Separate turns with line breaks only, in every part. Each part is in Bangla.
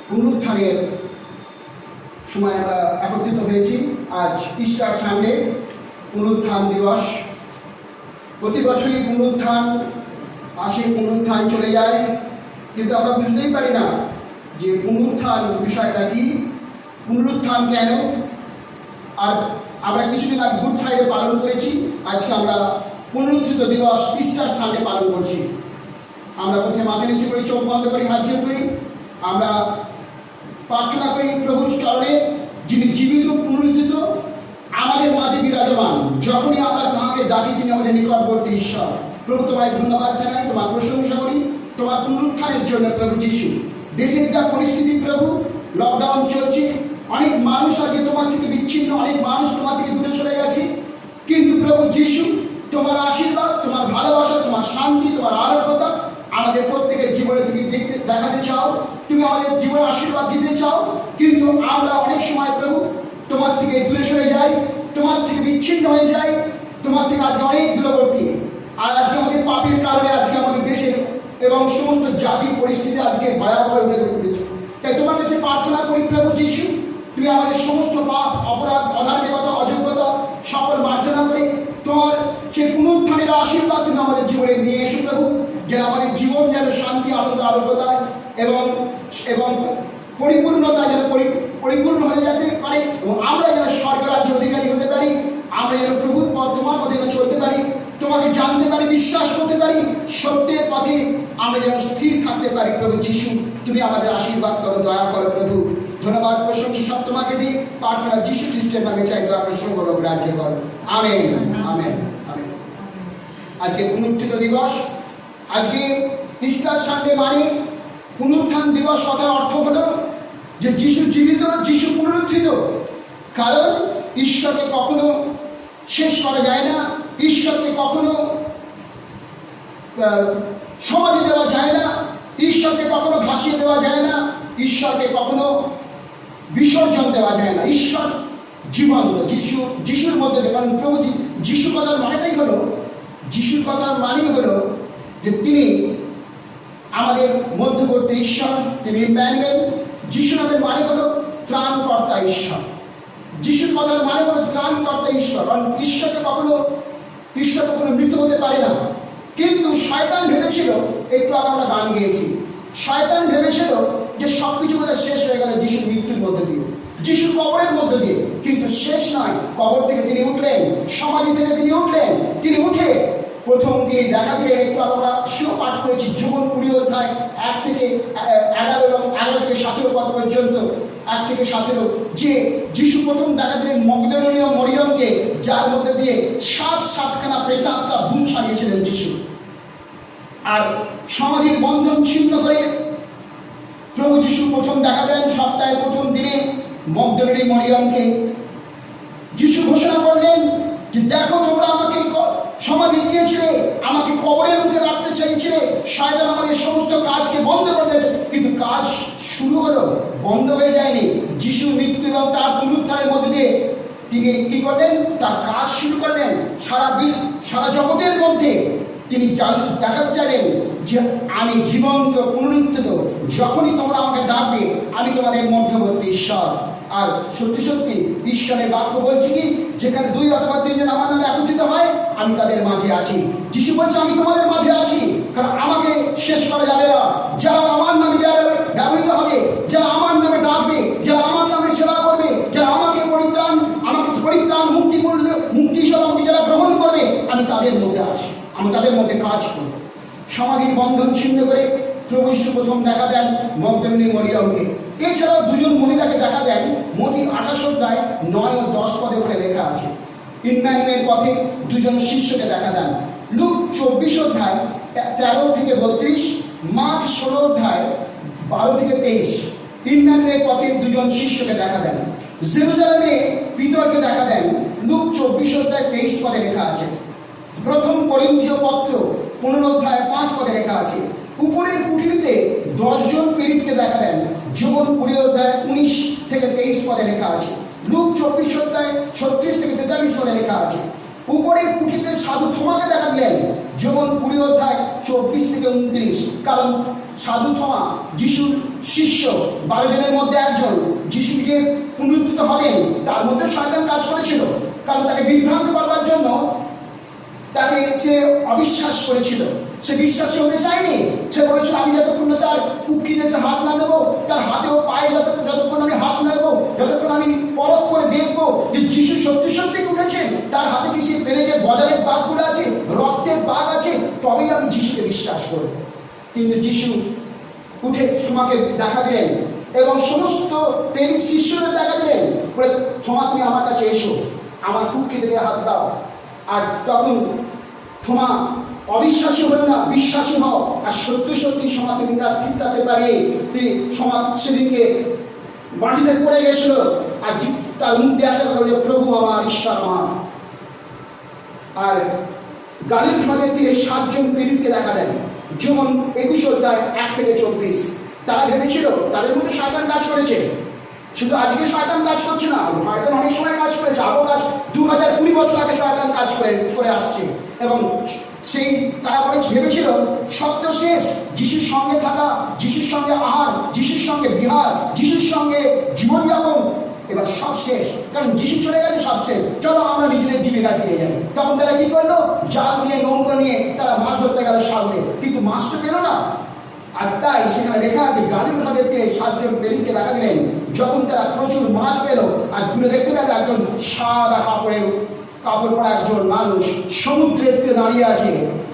পুনরুত্থানের সময় আমরা একত্রিত হয়েছি। আজ ইস্টার সানডে, পুনরুত্থান দিবস। প্রতি বছরই পুনরুত্থান আসে, পুনরুত্থান চলে যায়, কিন্তু আমরা বুঝতেই পারি না যে পুনরুত্থান বিষয়টা কি, পুনরুত্থান কেন। আর আমরা কিছুদিন আগে গুড ফ্রাইডে পালন করেছি, আজকে আমরা পুনরুত্থিত দিবস ইস্টার সানডে পালন করছি। আমরা প্রথমে মাথা নিচু করি, চোখ বন্ধ করি, হাত জোড় করি, আমরা প্রার্থনা করি প্রভুর চরণে, যিনি জীবিত পুনরুত্থিত আমাদের মাঝে বিরাজমান। যখনই আমরা তাঁকে ডাকি, তিনি আমাদের নিকটবর্তী ঈশ্বর। প্রভু, তোমায় ধন্যবাদ জানাই, তোমার প্রশংসা করি তোমার পুনরুত্থানের জন্য। প্রভু যিশু, দেশের যা পরিস্থিতি প্রভু, লকডাউন চলছে, অনেক মানুষ আগে তোমার থেকে বিচ্ছিন্ন, অনেক মানুষ তোমার থেকে দূরে সরে গেছে, কিন্তু প্রভু যিশু, তোমার আশীর্বাদ, তোমার ভালোবাসা, তোমার শান্তি, তোমার আরোগ্যতা আমাদের প্রত্যেকের জীবনে তুমি দেখাতে চাও, তুমি আমাদের জীবনে আশীর্বাদ দিতে চাও। কিন্তু আমরা অনেক সময় প্রভু তোমার থেকে দূরে সরে যাই, তোমার থেকে বিচ্ছিন্ন হয়ে যাই, তোমার থেকে আজকে অনেক দূরবর্তী। আর আজকে আমাদের পাপের কারণে আজকে আমাদের দেশের এবং সমস্ত জাতির পরিস্থিতি আজকে ভয়াবহ হয়ে পড়েছে। তাই তোমার কাছে প্রার্থনা করি প্রভু যিশু, তুমি আমাদের সমস্ত পাপ, অপরাধ, অধার্মিকতা, অযোগ্যতা সকল মার্জনা করে তোমার সেই পুনরুত্থানের আশীর্বাদ তুমি আমাদের জীবনে নিয়ে এসো প্রভু, যেন আমাদের জীবন যেন শান্তি, আনন্দ, আরোগ্যতায় এবং এবং পরিপূর্ণতা যেন পরিপূর্ণ হয়ে যেতে পারে, এবং আমরা যেন স্বর্গরাজ্যের অধিকারী হতে পারি। আমরা যেন প্রভুর পথ, তোমার পথে যেন চলতে পারি, তোমাকে জানতে পারি, বিশ্বাস করতে পারি, সত্যের পথে আমরা যেন স্থির থাকতে পারি। প্রভু যিশু, তুমি আমাদের আশীর্বাদ করো, দয়া করো প্রভু। ধন্যবাদ, প্রশংসা সব তোমাকে দিই। প্রার্থনা যিশু খ্রিস্টের নামে চাই, দয়া করে সর্বদা গ্রাহ্য করো। Amen, amen, amen. আজকে পুনরুত্থিত দিবস, আজকে ইস্টার সানডে মানে পুনরুত্থান দিবস। কথার অর্থ হলো যে যিশু জীবিত, যিশু পুনরুত্থিত। কারণ ঈশ্বরকে কখনো শেষ করা যায় না, ঈশ্বরকে কখনো সমাধি দেওয়া যায় না, ঈশ্বরকে কখনো ভাসিয়ে দেওয়া যায় না, ঈশ্বরকে কখনো বিসর্জন দেওয়া যায় না। ঈশ্বর জীবন্ত, যিশুর মধ্যে। কারণ প্রভু যিশু কথার মানেটাই হলো, যিশুর কথার মানেই হলো যে তিনি আমাদের মধ্যবর্তী ঈশ্বর, তিনি ইম্যানুয়েল। যিশু নামের মানে হলো ত্রাণকর্তা ঈশ্বর। যিশুর কথার মানে হলো ত্রাণকর্তা ঈশ্বর। কারণ ঈশ্বর কখনো মৃত হতে পারে না। কিন্তু শয়তান ভেবেছিল, একটু আগে আমরা গান গেয়েছি, শয়তান ভেবেছিল যে সব কিছু বোধহয় শেষ হয়ে গেল যিশুর মৃত্যুর মধ্যে দিয়ে, যিশুর কবরের মধ্যে দিয়ে। কিন্তু শেষ নয়, কবর থেকে তিনি উঠলেন, সমাধি থেকে তিনি উঠলেন। তিনি উঠে প্রথম তিনি দেখা দিলেন, একটু আমরা সেও পাঠ করেছি, যোহন 20 অধ্যায় 1 থেকে 11 এবং 11 থেকে 17 পদ পর্যন্ত, 1 থেকে 17, যে যিশু প্রথম দেখা দিলেন মগদলীয় মরিয়মকে, যার মধ্যে দিয়ে 7খানা প্রেতাত্মা ভূত ছাড়িয়েছিলেন যিশু। আর সমাধির বন্ধন ছিন্ন করে প্রভু যিশু প্রথম দেখা দেন সপ্তাহের প্রথম দিনে মগদলীয় মরিয়মকে। যিশু ঘোষণা করলেন যে দেখো, তোমরা আমাকে সমাধি দিয়েছিলে, আমাকে কবরের মুখে রাখতে চাইছিলে, শয়তান আমাদের সমস্ত কাজকে বন্ধ করে দিয়েছে। কিন্তু কাজ শুরু হলো, বন্ধ হয়ে যায়নি। যিশু মৃত্যু এবং তার পুনরুত্থানের মধ্যে দিয়ে তিনি কি করলেন, তার কাজ শুরু করলেন। সারা জগতের মধ্যে তিনি দেখাতে চাইলেন যে আমি জীবন্ত, পুনরুত্থিত। যখনই তোমরা আমাকে ডাকবে, আমি তোমাদের মধ্যবর্তী ঈশ্বর। আর সত্যি সত্যি ঈশ্বরের বাক্য বলছে কি, যেখানে 2 অথবা 3 জন আমার নামে একত্রিত হয়, আমি তাদের মাঝে আছি। যিশু বলছে আমি তোমাদের মাঝে আছি, কারণ আমাকে শেষ করা যাবে না। যারা আমার নামে ব্যবহৃত হবে, যারা আমার নামে ডাকবে, যারা আমার নামে সেবা করবে, যারা আমাকে পরিত্রাণ মুক্তি হিসাবে আমাকে যারা গ্রহণ করবে, আমি তাদের মধ্যে আছি, আমি তাদের মধ্যে কাজ করব। সমাধির বন্ধন ছিন্ন করে প্রভু যীশু প্রথম দেখা দেন মগদলীয় মরিয়মকে। এছাড়াও 2 জন মহিলাকে দেখা দেন। মথি 28 অধ্যায় 9 ও 10 পদে ওখানে লেখা আছে। ইম্মানুয়েল পথে 2 জন শিষ্যকে দেখা দেন। লুক 24 অধ্যায় 13 থেকে 32, মার্ক 16 অধ্যায় 12 থেকে 23। ইম্মানুয়েল পথে 2 জন শিষ্যকে দেখা দেন। জেরুজালেমে পিতরকে দেখা দেন। লুক 24 অধ্যায় 23 পদে লেখা আছে। প্রথম করিন্থীয় পত্র 15 অধ্যায় 5 পদে লেখা আছে। উপরের কুঠরিতে 10 জন প্রেরিতকে দেখা দেন। যোহন 20 অধ্যায় 19 থেকে 23 পদে লেখা আছে। লুক 24 অধ্যায় 36 থেকে 43 পদে লেখা আছে। উপরের কুঠরিতে সাধু থোমাকে দেখা দিলেন। যোহন 20 অধ্যায় 24-29। কারণ সাধু থমা যিশুর শিষ্য 12 জনের মধ্যে একজন, যিশু যে পুনরুত্থিত হবেন তার মধ্যে শয়তান কাজ করেছিল। কারণ তাকে বিভ্রান্ত করবার জন্য তাকে সে অবিশ্বাস করেছিল, সে বিশ্বাসী হতে চায়নি। সে বলেছিল আমি যতক্ষণ না তার কুকিনে হাত না দেবো, তার হাতেও পায়ে যতক্ষণ আমি হাত না দেবো, যতক্ষণ আমি পরখ করে দেখবো যে যিশু সত্যি সত্যি উঠেছেন, তার হাতে কি সে পেরেকে বদলের দাগগুলো আছে, রক্তের দাগ আছে, তবেই আমি যিশুকে বিশ্বাস করব। কিন্তু যিশু উঠে তোমাকে দেখা দিলেন এবং সমস্ত প্রেমিক শিষ্যদের দেখা দিলেন, বলে থোমা তুমি আমার কাছে এসো, আমার কুক্ষি থেকে হাত দাও। আর তখন থোমা অবিশ্বাসী হল না, বিশ্বাসী হও। আর সত্যি সত্যি সমাজ থেকে কাজ ফিরতে পারে। তিনি সমাজ সেদিনকে মাটিতে পড়ে গেছিল আর তার মুখ দিয়ে একটা কথা বলে, প্রভু আমার, ঈশ্বর আমার। আর গালিল খাদের তীরে 7 জন প্রেরিতকে দেখা দেন, যেমন 21:1-24। তারা ভেবেছিল তাদের মধ্যে শয়তান কাজ করেছে। শুধু আজকে শয়তান কাজ করছে না, শয়তান অনেক সময় কাজ করেছে, আরও কাজ 2020 বছর আগে শয়তান কাজ করে আসছে। এবং সেই তারা ভেবেছিল সত্য শেষ, যিশুর সঙ্গে থাকা, যিশুর সঙ্গে আহার, যিশুর সঙ্গে বিহার, যিশুর সঙ্গে জীবনযাপন, এবার সব শেষ। কারণ যিশু চলে গেছে, সব শেষ, চলো আমরা নিজেদের জীবিকায় ফিরে যাই। তখন তারা কি করলো, জাল নিয়ে, নৌকা নিয়ে তারা মাছ ধরতে গেল সাগরে, কিন্তু মাছ তো পেল না। আর তাই সেখানে লেখা আছে গালিল খাদের তীরে 7 জন প্রেরিতকে দেখা দিলেন, যখন তারা প্রচুর মাছ পেল। আর দূরে দেখতে পেল একজন সাদা কাপড় পরা একজন মানুষ সমুদ্রের তীরে দাঁড়িয়ে আছে।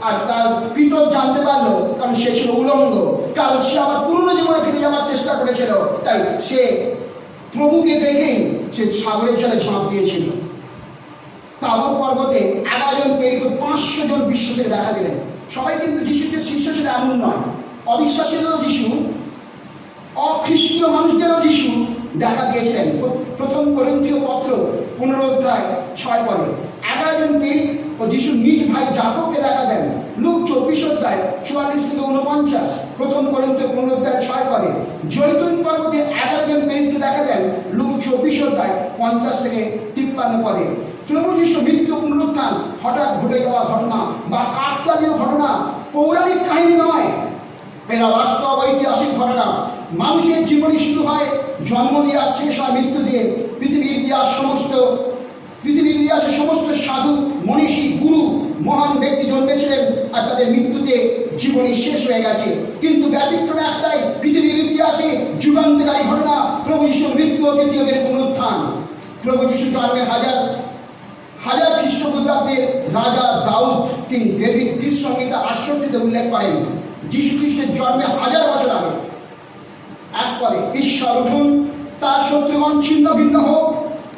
আর তার পিতর জানতে পারলো, কারণ সে ছিল উলঙ্গ, কারণ সে আবার পুরনো জীবনে ফিরে যাওয়ার চেষ্টা করেছিল। তাই সে প্রভুকে দেখেই সে সাগরের জলে ঝাঁপ দিয়েছিল। তাবর পর্বতে 11 জন প্রেরিত 500 জন বিশ্বাসীকে দেখা দিলেন। সবাই কিন্তু যিশুকে শিষ্য ছিল এমন নয়, অবিশ্বাসীদেরও যিশু, অখ্রিস্টীয় মানুষদেরও যিশু দেখা দিয়েছিলেন। 1 করিন্থীয় পত্র 15:6 11 জন প্রেরিত ও যিশু নিজ ভাই যাকবকে দেখা দেন। লুক 24:44-49, 1 করিন্থীয় 15:6। জৈতুন পর্বতে 11 জন প্রেরিতকে দেখা দেন। লুক 24:50-53। প্রভু যিশু মৃত্যু পুনরুত্থান হঠাৎ ঘটে যাওয়া ঘটনা বা কাকতালীয় ঘটনা, পৌরাণিক কাহিনী নয়, এরা বাস্তব ঐতিহাসিক ঘটনা। মানুষের জীবনী শুরু হয় জন্ম দিয়ে আর শেষ হয় মৃত্যু দিয়ে। পৃথিবীর ইতিহাসে সমস্ত সাধু, মনীষী, গুরু, মহান ব্যক্তি জন্মেছিলেন আর তাদের মৃত্যুতে জীবনী শেষ হয়ে গেছে। কিন্তু ব্যতিক্রম একটাই, পৃথিবীর ইতিহাসে যুগান্তকারী ঘটনা প্রভু যিশুর মৃত্যু ও তৃতীয়দের পুনরুত্থান। প্রভু যিশু জন্মের হাজার খ্রিস্টপূর্বাব্দে রাজা দাউদ, কিং ডেভিড গীত সংহিতা 68-তে উল্লেখ করেন, যিশু খ্রিস্টের জন্মের 1000 বছর আগে। এক পদে, ঈশ্বর উঠুন, তার শত্রুগণ ছিন্ন ভিন্ন হোক,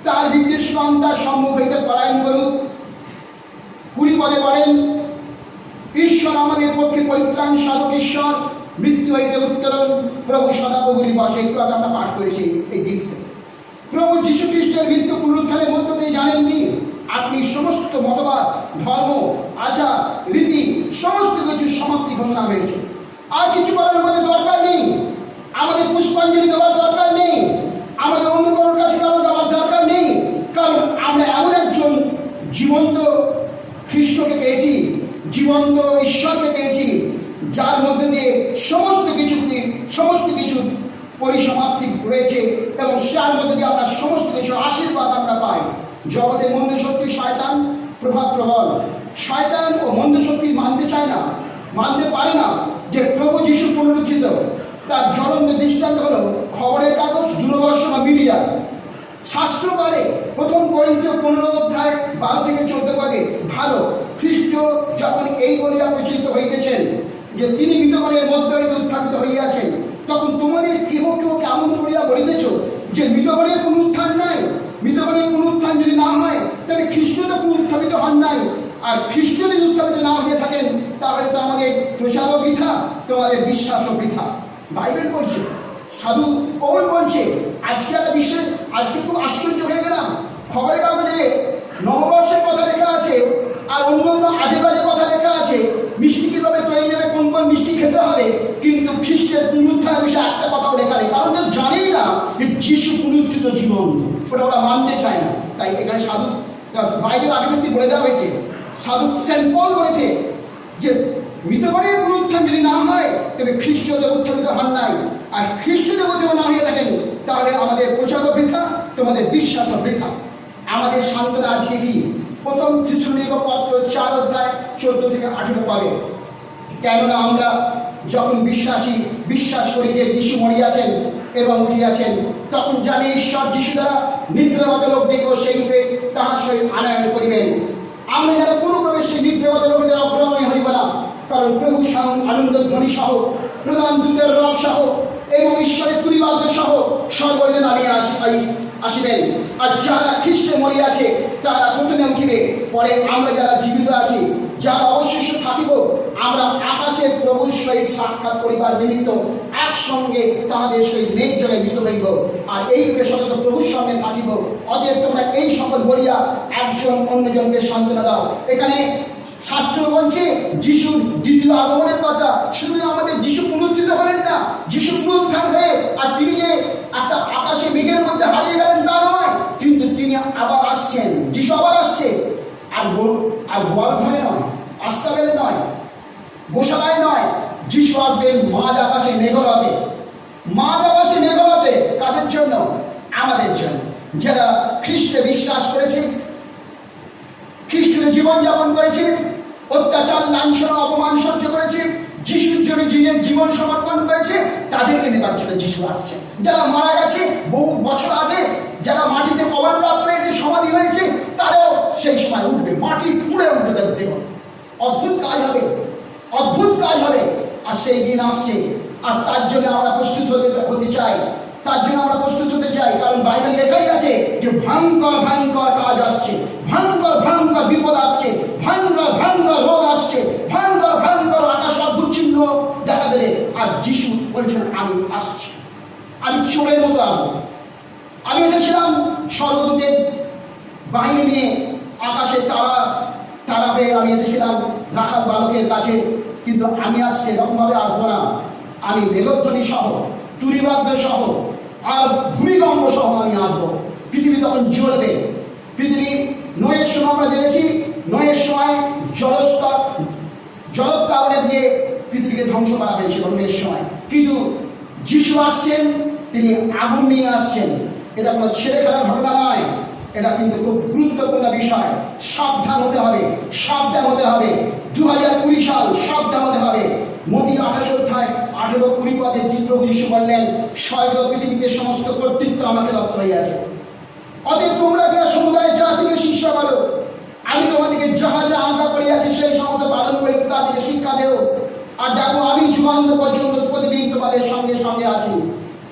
তার বিদ্বেষগণ তার সম্মুখ হইতে পলায়ন করুক। 20 পদে বলেন, ঈশ্বর আমাদের পক্ষে পরিত্রাণ সাধক, ঈশ্বর মৃত্যু হইতে উত্তরণ, প্রভু সদাপ্রভুরই বসে। একটু আগে আমরা পাঠ করেছি এই গীতকে। প্রভু যীশু খ্রিস্টের মৃত্যু পুনরুত্থানের মধ্য দিয়ে জানেন কি, আপনি সমস্ত মতবাদ, ধর্ম, আচার, রীতি সমস্ত কিছু সমাপ্তি ঘোষণা হয়েছে। আর কিছু করার আমাদের দরকার নেই, আমাদের পুষ্পাঞ্জলি দেওয়ার দরকার নেই, আমাদের অন্য কারোর কাছে কারো যাওয়ার দরকার নেই। কারণ আমরা এমন একজন জীবন্ত খ্রিস্টকে পেয়েছি, জীবন্ত ঈশ্বরকে পেয়েছি, যার মধ্যে দিয়ে সমস্ত কিছু পরিসমাপ্তি রয়েছে এবং যার মধ্যে দিয়ে আমরা সমস্ত কিছু আশীর্বাদ আমরা পাই। জগতের মন্দ শক্তি শয়তান প্রভাব প্রবল, শয়তান ও মন্দ শক্তি মানতে চায় না, মানতে পারে না যে প্রভু যিশু পুনরুত্থিত। তার জ্বলন্ত দৃষ্টান্ত হলো খবরের কাগজ, দূরদর্শন বা মিডিয়া। শাস্ত্র বলে 1 করিন্থীয় 15:12-14 ভালো খ্রিস্ট যখন এই বলিয়া প্রচারিত হইতেছেন যে তিনি মৃতগণের মধ্য হইতে উত্থাপিত হইয়াছেন, তখন তোমাদের কেহ কেমন করিয়া বলিতেছ যে মৃতগণের পুনরুত্থান নাই। মৃতগণের পুনরুত্থান যদি না হয় তবে খ্রিস্ট তো পুনরুত্থাপিত হন নাই। আর খ্রিস্ট যদি উত্থাপিত না হয়ে থাকেন তাহলে তো আমাদের প্রচারও বৃথা, তোমাদের বিশ্বাসও বৃথা। বাইবেল বলছে, সাধু পৌল বলছে। আজকে খুব আশ্চর্য হয়ে গেলাম, খবরের কাগজে নববর্ষের কথা লেখা আছে আর অন্য আজে বাজে কথা লেখা আছে, মিষ্টি কীভাবে তৈরি হবে, কোন কোন মিষ্টি খেতে হবে, কিন্তু খ্রিস্টের পুনরুত্থানের বিষয়ে একটা কথাও লেখা নেই। কারণ কেউ জানেই না যে যিশু পুনরুত্থিত জীবন, ওরা মানতে চায় না। তাই এখানে বাইবেল আগে থেকে বলে দেওয়া হয়েছে। সাধু সেন্ট পল বলেছে যে মৃতগণের পুনরুত্থান যদি না হয় তবে খ্রিস্টদেব উত্থাপিত হন নাই। আর খ্রিস্টদেব যদি না হয়ে থাকেন তাহলে আমাদের প্রচারও বৃথা, তোমাদের বিশ্বাসও বৃথা। আমাদের সান্ত্বনা আজকে কি? প্রথম থিসসলুনিকে পত্র 4 অধ্যায় 14 থেকে 18 পদে, কেননা আমরা যখন বিশ্বাস করি যে যিশু মরিয়াছেন এবং উঠিয়াছেন, তখন জানি ঈশ্বর যিশু দ্বারা নিদ্রাগত লোকদিগকে সেই রূপে তাহার সহিত আনয়ন করিবেন। আমরা যেন কোনো প্রবেশে নিদ্রাগত লোকদের অগ্রগামী হইব না, কারণ প্রভু স্বয়ং আনন্দধ্বনি সহ, প্রধান দূতের রব সহ এবং ঈশ্বরের তুলিবাদ্য সহ সর্বদা নামিয়া আসিবেন। আর যারা খ্রিস্টে মরিয়াছে তারা প্রথমে উঠিবে, পরে আমরা যারা জীবিত আছি, যারা অবশিষ্ট থাকিব, আমরা আকাশে প্রভুর সহিত সাক্ষাৎ করিবার নিমিত্ত একসঙ্গে তাহাদের সহিত মেঘযোগে মৃত হইব, আর এই রূপে সতত প্রভুর সঙ্গে থাকিব। অতএব তোমরা এই সকল বলিয়া একজন অন্যজনকে সান্ত্বনা দাও। এখানে শাস্ত্র বলছে যিশুর দ্বিতীয় আগমনের কথা। শুধু আমাদের যিশু পুনরুত্থিত হলেন না, যিশু পুনরুত্থান হয়ে আর তিনি যে একটা আকাশে মেঘের মধ্যে হারিয়ে গেলেন তা নয়, কিন্তু তিনি আবার আসছেন। যিশু আবার আসছে, আর গোয়াল ঘরে নয়, আস্তাবেলে নয়, গোশালায় নয়, যিশু আসবেন মাঝ আকাশে মেঘরথে। মাঝ আকাশে মেঘরথে কাদের জন্য? আমাদের জন্য, যারা খ্রিস্টে বিশ্বাস করেছে, খ্রিস্টের জীবনযাপন করেছে, অত্যাচার লাঞ্ছনা অপমান সহ্য করেছে, যিশুর জন্য নিজের জীবন সমর্পণ করেছে, তাদেরকে নেবার জন্য যিশু আসছে। যারা মারা গেছে বহু বছর আগে, যারা মাটিতে কবর প্রাপ্ত হয়েছে, সমাধি হয়েছে, তারাও সেই সময় উঠবে, মাটি খুঁড়ে উঠবে তাদের দেহ। অদ্ভুত কাজ হবে, অদ্ভুত কাজ হবে। আর সেই দিন আসছে, আর তার জন্য আমরা প্রস্তুত হতে চাই, তার জন্য আমরা প্রস্তুত হতে চাই। কারণ বাইবেল লেখাই আছে যে ভয়ঙ্কর ভয়ঙ্কর কাজ আসছে, ভয়ঙ্কর ভয়ঙ্কর বিপদ আসছে, ভয়ঙ্কর ভয়ঙ্কর রোগ আসছে, ভয়ঙ্কর ভয়ঙ্কর আকাশ অদ্ভুত চিহ্ন দেখা দেবে। আর যিশু বলছেন আমি আসছি, আমি চোরের মতো আসবো। আমি এসেছিলাম স্বর্গদূতের বাহিনী নিয়ে, আকাশে তারা হয়ে আমি এসেছিলাম রাখাল বালকের কাছে, কিন্তু আমি আর সেরকমভাবে আসবো না। আমি মেঘধ্বনি সহ, তুরিবাদ্য সহ আর ভূমিকম্প সহ আমি আসবো। পৃথিবী তখন জ্বলবে। পৃথিবী নয়ের সময় আমরা দেখেছি, নয়ের সময় জলপ্লাবনে দিয়ে পৃথিবীকে ধ্বংস করা হয়েছিল নয়ের সময়। কিন্তু যিশু আসছেন, তিনি আগুন নিয়ে আসছেন। এটা কোনো ছেলে খেলার ঘটনা নয়, এটা কিন্তু খুব গুরুত্বপূর্ণ বিষয়। সাবধান হতে হবে, সাবধান হতে হবে। 2020 সাল, সাবধান হতে হবে। মতি 28 অধ্যায় 18-20 পদে প্রভু যিশু বললেন, স্বর্গ পৃথিবীতে সমস্ত কর্তৃত্ব আমাকে দত্ত হইয়াছে। অতএব তোমরা গিয়া সমুদায় জাতিকে শিষ্য করো। আমি তোমাদেরকে যাহা যা আজ্ঞা করিয়াছি সেই সমস্ত পালন করি, তাদেরকে শিক্ষা দেও। আর দেখো আমি যুগান্ত পর্যন্ত প্রতিদিন তোমাদের সঙ্গে সঙ্গে আছি।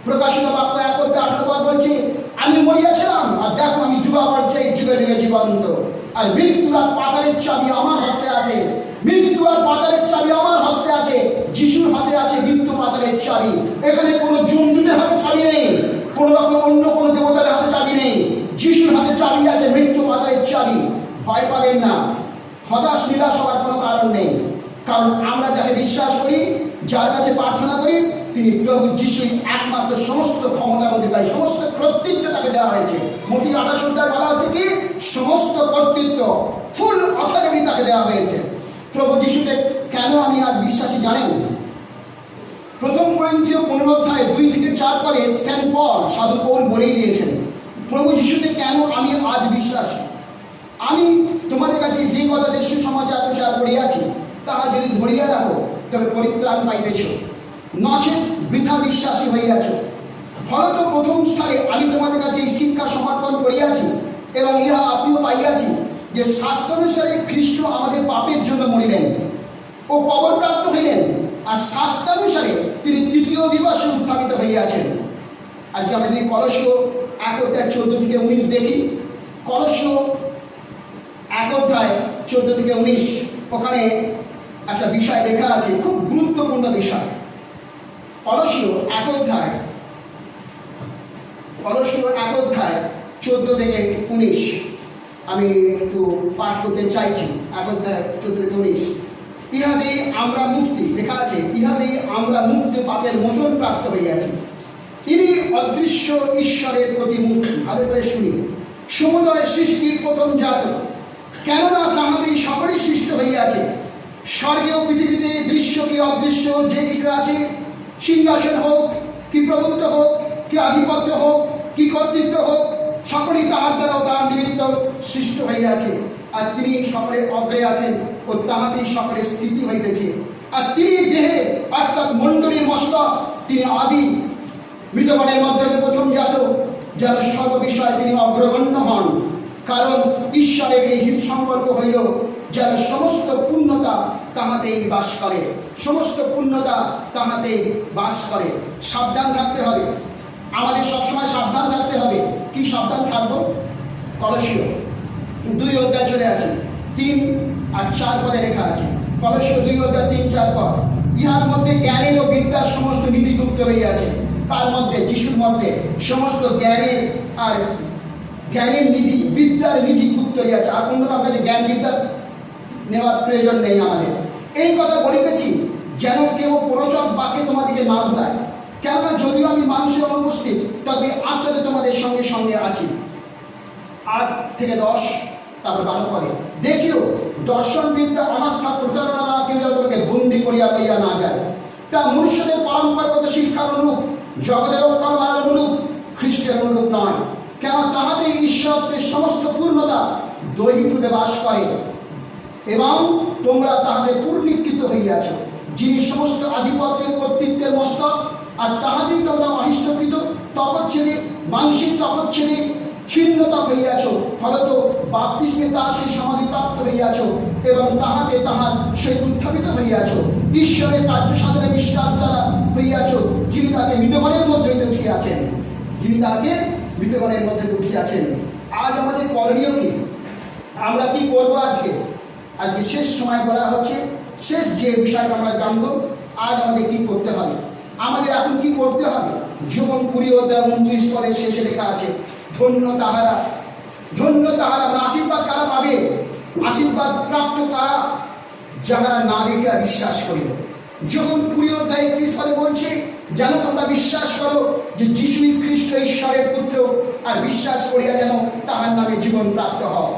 প্রকাশিত বাক্য 1 অধ্যায় 18 পদ বলছে, আমি মরিয়াছিলাম, আর দেখো আমি যুগাপর্যায়ে যুগে যুগে জীবন্ত। আর মৃত্যু আর পাতালের চাবি আমার হস্তে আছে। মৃত্যু আর পাতালের চাবি আমার হস্তে আছে। যিশুর হাতে আছে মৃত্যু পাতালের চাবি। এখানে কোনো জমদূতের হাতে চাবি নেই, কোনো রকম অন্য কোনো দেবতার হাতে চাবি নেই। যিশুর হাতে চাবি আছে, মৃত্যু পাতালের চাবি। ভয় পাবেন না, হতাশ নিরাশ হওয়ার কোনো কারণ নেই। কারণ আমরা যাকে বিশ্বাস করি, যার কাছে প্রার্থনা করি, তিনি প্রভু যিশুই একমাত্র সমস্ত ক্ষমতার অধিকারী, সমস্ত কর্তৃত্ব তাকে দেওয়া হয়েছে। মতি 28 অধ্যায় বলা হচ্ছে কি, সমস্ত কর্তৃত্ব, ফুল অথরিটি তাকে দেওয়া হয়েছে। প্রভু যিশুকে কেন আমি আজ বিশ্বাসী জানেন? প্রথম করিন্থীয় 15 অধ্যায় 2-4 পদে সেন্ট পল, সাধু পৌল বলেই দিয়েছেন প্রভু যিশুতে কেন আমি আজ বিশ্বাসী। আমি তোমাদের কাছে যে কথাদের সুসমাচার প্রচার করিয়াছি, তাহা যদি ধরিয়া রাখো তবে পরিত্রাণ পাইতেছ, নচেৎ বৃথা বিশ্বাসী হইয়াছ। ফলত প্রথম স্থানে আমি তোমাদের কাছে এই শিক্ষা সমর্পণ করিয়াছি, এবং ইহা আপনিও পাইয়াছি যে শাস্ত্রানুসারে খ্রিস্ট আমাদের পাপের জন্য মরিলেন ও কবরপ্রাপ্ত হইলেন, আর শাস্ত্রানুসারে তিনি তৃতীয় দিবসে উত্থাপিত হইয়াছেন। আজকে আমরা যদি কলসীয় 1 অধ্যায় 14-19 দেখি, কলসীয় 1 অধ্যায় 14-19, ওখানে একটা বিষয় লেখা আছে, খুব গুরুত্বপূর্ণ বিষয়। কলসীয় 1 অধ্যায় 14-19 আমি একটু পাঠ করতে চাইছি। 1 অধ্যায় 14-19, ইহাতে আমরা মুক্তি, লেখা আছে, ইহাতে আমরা মুক্তি পাপের মোচন প্রাপ্ত হইয়াছি। তিনি অদৃশ্য ঈশ্বরের প্রতিমূর্তি। ভালো করে শুনি, সমুদয় সৃষ্টির প্রথম জাত, কেননা তাহাতেই সকলেই সৃষ্ট হইয়াছে, স্বর্গীয় পৃথিবীতে দৃশ্য কি অদৃশ্য যে কিছু আছে, সিংহাসন হোক কি প্রভুত্ব হোক কি আধিপত্য হোক কি কর্তৃত্ব হোক, সকলেই তাহার দ্বারা ও তার নিমিত্ত সৃষ্ট হইয়াছে। আর তিনি সকলে অগ্রে আছেন ও তাহাতেই সকলের স্থিতি হইতেছে। আর তিনি দেহে অর্থাৎ মণ্ডলীর মস্তক, তিনি আদি মৃতগণের মধ্যে প্রথম জাত, যেন সর্ববিষয়ে তিনি অগ্রগণ্য হন। কারণ ঈশ্বরের এই হিত সংকল্প হইল যেন সমস্ত পূর্ণতা তাহাতেই বাস করে, সমস্ত পূর্ণতা তাহাতেই বাস করে। সাবধান থাকতে হবে, আমাদের সবসময় সাবধান থাকতে হবে। কি সাবধান থাকবো? কলসীয় 2 অধ্যায় চলে আছে, 3 আর 4 পদে লেখা আছে। কলসীয় 2 অধ্যায় 3-4 পদ। ইহার মধ্যে জ্ঞানের ও বিদ্যার সমস্ত নিধি যুক্ত রইয়াছে। তার মধ্যে যিশুর মধ্যে সমস্ত জ্ঞানের আর জ্ঞানের নিধি, বিদ্যার নিধি যুক্ত রইয়াছে। আর কোনো কাছে জ্ঞান বিদ্যার নেওয়ার প্রয়োজন নেই আমাদের। এই কথা বলিতেছি যেন কেউ প্ররোচক বাক্যে তোমাদেরকে না ভোলায়। কেননা যদিও আমি মানুষের অনুপস্থিত, তবে আত্মাতে তোমাদের সঙ্গে সঙ্গে আছি। 8 থেকে 10, তারপর 12 পদে। দেখিও দর্শন বিদ্যা অনর্থ প্রতারণা দ্বারা কেউ তোমাকে বন্দি করিয়া লইয়া না যায়। তা মনুষ্যদের পরম্পরাগত শিক্ষার অনুরূপ, জগতের অক্ষর মারার অনুরূপ, খ্রিস্টের অনুরূপ নয়। কেন তাহাতে ঈশ্বরের সমস্ত পূর্ণতা দৈহিক রূপে বাস করে এবং তোমরা তাহাদের পূর্ণীকৃত হইয়াছ, যিনি সমস্ত আধিপত্যের কর্তৃত্বের মস্তক। আর তাহাদের তোমরা অহিষ্টকৃত তখন ছেড়ে, মানসিক তখন ছেড়ে ছিন্নতা হইয়াছ, ফলত বাপ্তিস্মে তাহার সেই সমাধিপ্রাপ্ত হইয়াছ এবং তাহাতে তাহার সেই উত্থাপিত হইয়াছ। ঈশ্বরের কার্য সাধনে বিশ্বাস দ্বারা হইয়াছ, যিনি তাকে মৃতগণের মধ্যে উঠিয়াছেন, যিনি তাকে মৃতগণের মধ্যে উঠিয়াছেন। আজ আমাদের করণীয় কি? আমরা কি করবো আজকে? আজকে শেষ সময় বলা হচ্ছে, শেষ যে বিষয়টা আমরা জানবো, আজ আমাদের কি করতে হবে। আমাদের এখন কি করতে হবে? যোবন 20 অধ্যায় 29 পদের শেষে লেখা আছে, ধন্য তাহারা, ধন্য তাহারা। আশীর্বাদ কারা পাবে? আশীর্বাদ প্রাপ্ত কারা? যাহারা না দেখিয়া বিশ্বাস করিল। যোবন 20 অধ্যায় 31 পদে বলছে, যেন তোমরা বিশ্বাস করো যে যিশুই খ্রিস্ট ঈশ্বরের পুত্র, আর বিশ্বাস করিয়া যেন তাহার নামে জীবন প্রাপ্ত হও।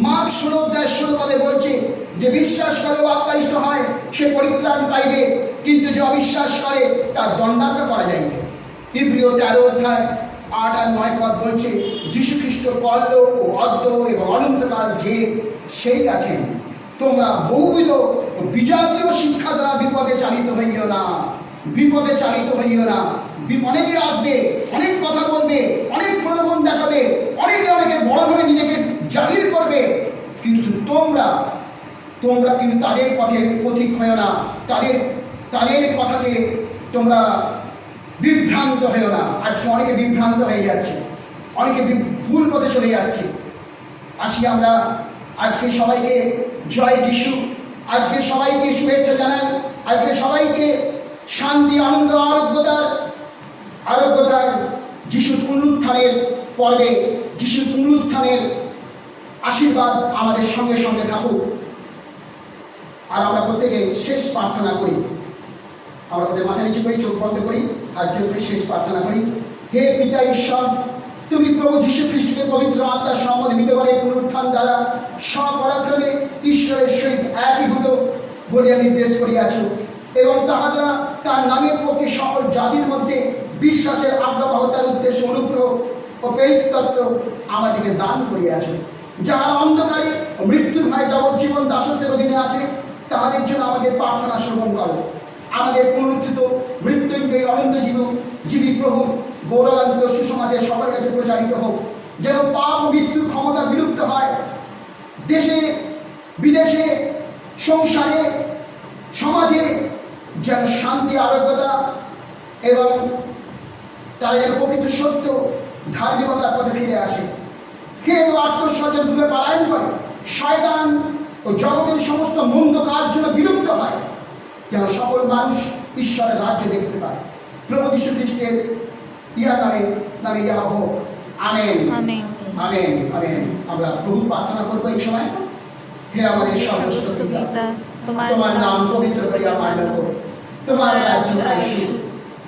মার্ক 16 অধ্যায় 16 পদে বলছে যে বিশ্বাস করে বাপ্তাইস্ত হয় সে পরিত্রাণ পাইবে, কিন্তু যে অবিশ্বাস করে তার দণ্ডাত্ম করা যাইবে। ইব্রিয় 13 অধ্যায় 8 আর 9 পদ বলছে, যীশু খ্রিস্ট কল্য ও অদ্য এবং অনন্তকাল যে সেই আছেন। তোমরা বহুবিধ ও বিজাতীয় শিক্ষা দ্বারা বিপদে চালিত হইও না, বিপদে চালিত হইও না। অনেকে আসবে, অনেক কথা বলবে, অনেক প্রলোভন দেখাবে, অনেকে বড়ভাবে নিজেকে জাহির করবে, কিন্তু তোমরা কিন্তু তাদের পথে পথিক হয়েও না, তাদের কথাতে তোমরা বিভ্রান্ত হয়েও না। আজকে অনেকে বিভ্রান্ত হয়ে যাচ্ছে, অনেকে ভুল পথে চলে যাচ্ছে। আসি আমরা আজকে সবাইকে জয় যিশু, আজকে সবাইকে শুভেচ্ছা জানাই, আজকে সবাইকে শান্তি, আনন্দ, আরোগ্যতার যিশুর পুনরুত্থানের পর্বে, যিশুর পুনরুত্থানের আশীর্বাদ আমাদের সঙ্গে সঙ্গে থাকুক। আর আমরা প্রত্যেকে শেষ প্রার্থনা করি, আমরা প্রত্যেক মাথা নিচু করি, চোখ বন্ধ করি, হাত জোর করে শেষ প্রার্থনা করি। হে পিতা ঈশ্বর, তুমি প্রভু যীশু খ্রিস্টকে পবিত্র আত্মার সম্বন্ধে মৃতগণের পুনরুত্থান দ্বারা স্বপরাক্রমে ঈশ্বরের সহিত একীভূত বলিয়া নির্দেশ করিয়াছ এবং তাহারা তার নামের পক্ষে সকল জাতির মধ্যে বিশ্বাসের আজ্ঞাবহতার উদ্দেশ্যে অনুগ্রহ ও প্রেরিতত্ব আমাদেরকে দান করিয়াছ। যাহারা অন্ধকারে মৃত্যুর ভয়ে যাবজ্জীবন দাসত্বের অধীনে আছে, তাহাদের জন্য আমাদের প্রার্থনা শ্রবণ করো। আমাদের পুনরুত্থিত মৃত্যুঞ্জয়ী অনন্ত জীবী প্রভু গৌরবান্বিত সুসমাজে সবার কাছে প্রচারিত হোক, যেন পাপ ও মৃত্যুর ক্ষমতা বিলুপ্ত হয়। দেশে বিদেশে, সংসারে, সমাজে যেন শান্তি, আরোগ্যতা এবং তারা যেন প্রকৃত সত্য ধার্মিকতার পথে ফিরে আসে। খেয়ে ও আত্মস্বজন দূরে পালায়ন করে শয়তান ও জগতের সমস্ত মন্দ কাজ যেন বিলুপ্ত হয়, যেন সকল মানুষ ঈশ্বরের রাজ্য দেখতে পায়। প্রভু যীশু খ্রিস্টের ইহা নামে ইহা হোক। Amen, amen, amen. আমরা প্রভু প্রার্থনা করবো এই সময়। হে আমাদের সর্বস্ব পিতা, তোমার নাম পবিত্র করিয়া মান্য হোক, তোমার রাজ্য আসুক,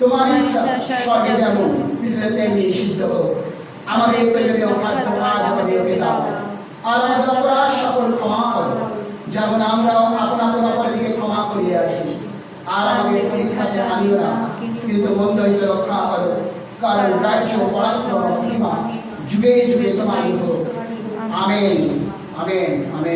তোমার ইচ্ছা স্বর্গে যেমন পৃথিবীতে তেমনি সিদ্ধ হোক। আমাদের প্রয়োজনীয় খাদ্য আজ আমাদেরকে দাও, আর আমাদের অপরাধ সকল ক্ষমা করো, যেমন আমরাও আপন আপন অপরদিকে ক্ষমা করিয়া আছি। আর আমাদের পরীক্ষাতে আনিও না, কিন্তু মন্দ হইতে রক্ষা করো, কারণ রাজ্য, পরাক্রম, মহিমা যুগে যুগে তোমারই হোক। Amen, amen, amen.